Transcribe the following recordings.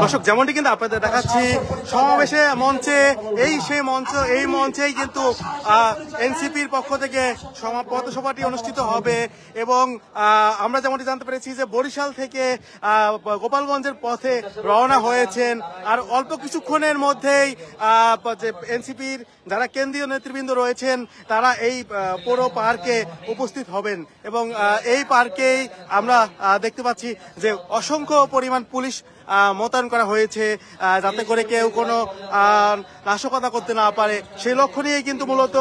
দর্শক যেমনটি কিন্তু আপনাদের দেখাচ্ছি সমাবেশে মঞ্চে এই মঞ্চেই কিন্তু এনসিপির পক্ষ থেকে পথসভাটি অনুষ্ঠিত হবে এবং আমরা যেমনটি জানতে পেরেছি যে বরিশাল থেকে গোপালগঞ্জের পথে রওনা হয়েছেন আর অল্প কিছুক্ষণের মধ্যেই এনসিপির যারা কেন্দ্রীয় নেতৃবৃন্দ রয়েছেন তারা এই পৌর পার্কে উপস্থিত হবেন এবং এই পার্কেই আমরা দেখতে পাচ্ছি যে অসংখ্য পরিমাণ পুলিশ মোতায়েন করা হয়েছে যাতে করে কেউ কোনো নাশকতা করতে না পারে সেই লক্ষ্য নিয়েই কিন্তু মূলত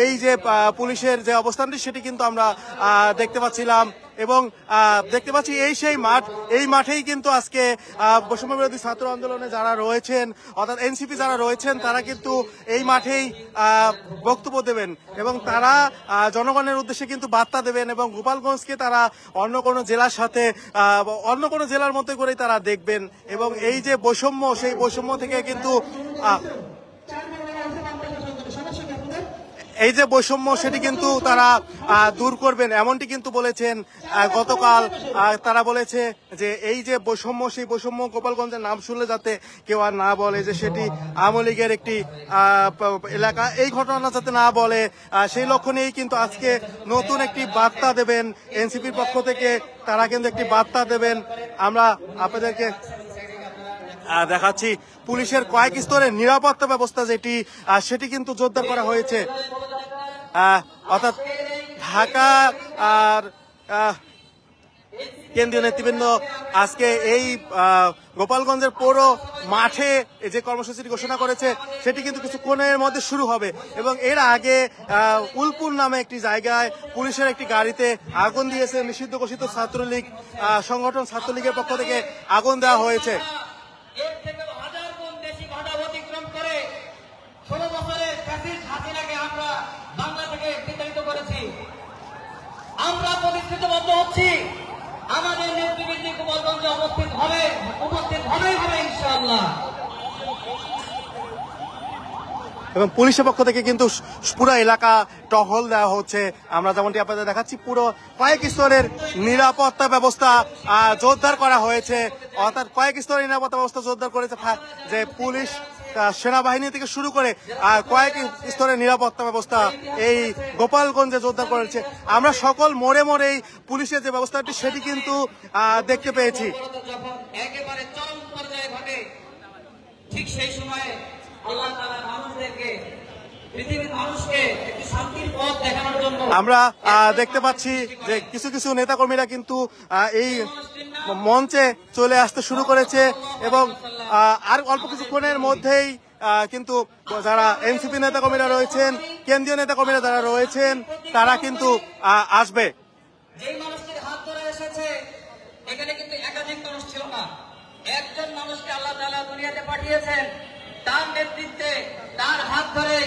এই যে পুলিশের যে অবস্থানটি সেটি কিন্তু আমরা দেখতে পাচ্ছিলাম এবং দেখতে পাচ্ছি এই মাঠেই কিন্তু আজকে বৈষম্য বিরোধী ছাত্র আন্দোলনে যারা রয়েছেন অর্থাৎ এনসিপি যারা রয়েছেন তারা কিন্তু এই মাঠেই বক্তব্য দেবেন এবং তারা জনগণের উদ্দেশ্যে কিন্তু বার্তা দেবেন এবং গোপালগঞ্জকে তারা অন্য কোনো জেলার সাথে অন্য কোনো জেলার মধ্যে করেই তারা দেখবেন এবং এই যে বৈষম্য সেই বৈষম্য থেকে কিন্তু এই যে বৈষম্য সেটি কিন্তু তারা দূর করবেন এমনটি কিন্তু বলেছেন গতকাল তারা বলেছে যে এই যে বৈষম্য সেই বৈষম্য গোপালগঞ্জের নাম শুনলে যাতে কেউ আর না বলে যে সেটি আওয়ামী লীগের একটি এলাকা এই ঘটনা যাতে না বলে সেই লক্ষ্য নিয়েই কিন্তু আজকে নতুন একটি বার্তা দেবেন এনসিপির পক্ষ থেকে তারা কিন্তু একটি বার্তা দেবেন আমরা আপনাদেরকে দেখাচ্ছি পুলিশের কয়েক স্তরের নিরাপত্তা ব্যবস্থা সেটি কিন্তু জোরদার করা হয়েছে অর্থাৎ ঢাকা আর কেন্দ্রীয় নেতৃবৃন্দ আজকে এই গোপালগঞ্জের পৌর মাঠে যে কর্মসূচিটি ঘোষণা করেছে সেটি কিন্তু কিছুক্ষণের মধ্যে শুরু হবে এবং এর আগে উলপুর নামে একটি জায়গায় পুলিশের একটি গাড়িতে আগুন দিয়েছে নিষিদ্ধ ঘোষিত ছাত্রলীগ সংগঠন ছাত্রলীগের পক্ষ থেকে আগুন দেওয়া হয়েছে এর থেকে হাজার গুণ বেশি ঘটা অতিক্রম করে 16 বছরের ফ্যাসিস্ট হাসিনাকে আমরা বাংলা থেকে বিতাড়িত করেছি আমরা প্রতিশ্রুতিবদ্ধ হচ্ছি আমাদের নেতৃবৃন্দ গোপালগঞ্জে উপস্থিত হবে ইনশাআল্লাহ এবং পুলিশের পক্ষ থেকে কিন্তু পুরো এলাকা টহল দেওয়া হচ্ছে আমরা যেমনটি আপনাদের দেখাচ্ছি পুরো কয়েক স্তরের নিরাপত্তা ব্যবস্থা জোরদার করা হয়েছে অর্থাৎ কয়েক স্তরের নিরাপত্তা ব্যবস্থা জোরদার করেছে যে পুলিশ সেনাবাহিনী থেকে শুরু করে কয়েক স্তরের নিরাপত্তা ব্যবস্থা এই গোপালগঞ্জে জোরদার করেছে আমরা সকল মোড়ে মোড়েই পুলিশের যে ব্যবস্থাটি সেটি কিন্তু দেখতে পেয়েছি একেবারে চরম পর্যায়ে ঘটে ঠিক সেই সময়ে আল্লাহ তাআলা মানুষদেরকে পৃথিবীর মানুষকে একটি শান্তির পথ দেখানোর জন্য আমরা দেখতে পাচ্ছি যে কিছু কিছু নেতাকর্মীরা কিন্তু এই মঞ্চে চলে আসতে শুরু করেছে এবং আর অল্প কিছুক্ষণের মধ্যেই কিন্তু যারা এনসিপি নেতাকর্মীরা রয়েছেন কেন্দ্রীয় নেতাকর্মীরা যারা রয়েছেন তারা কিন্তু আসবে যেই মানুষটির হাত ধরে এসেছে এখানে কিন্তু একাধিক মানুষ ছিল না একজন মানুষকে আল্লাহ তাআলা দুনিয়াতে পাঠিয়েছেন তার নেতৃত্বে তার হাত ধরে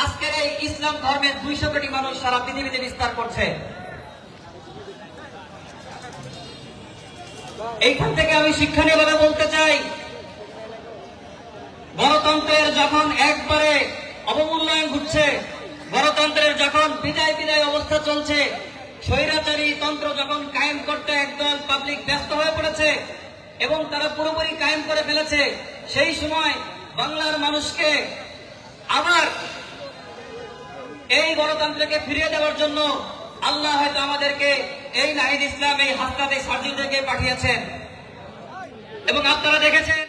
আজকের এই ইসলাম ধর্মের 200 কোটি মানুষ সারা পৃথিবীতে বিস্তার করছে এইখান থেকে আমি শিক্ষণীয় ভাবে বলতে চাই গণতন্ত্রের যখন একবারে অবমূল্যায়ন ঘটছে গণতন্ত্রের যখন বিদায় অবস্থা চলছে স্বৈরাচারী তন্ত্র যখন কায়েম করতে একদল পাবলিক ব্যস্ত হয়ে পড়েছে এবং তারা পুরোপুরি কায়েম করে ফেলেছে সেই সময় বাংলার মানুষকে আবার এই গণতন্ত্রকে ফিরিয়ে দেওয়ার জন্য আল্লাহ হয়তো আমাদেরকে এই নাহিদ ইসলাম এই হাসনাত সার্জিদেরকে পাঠিয়েছেন এবং আপনারা দেখেছেন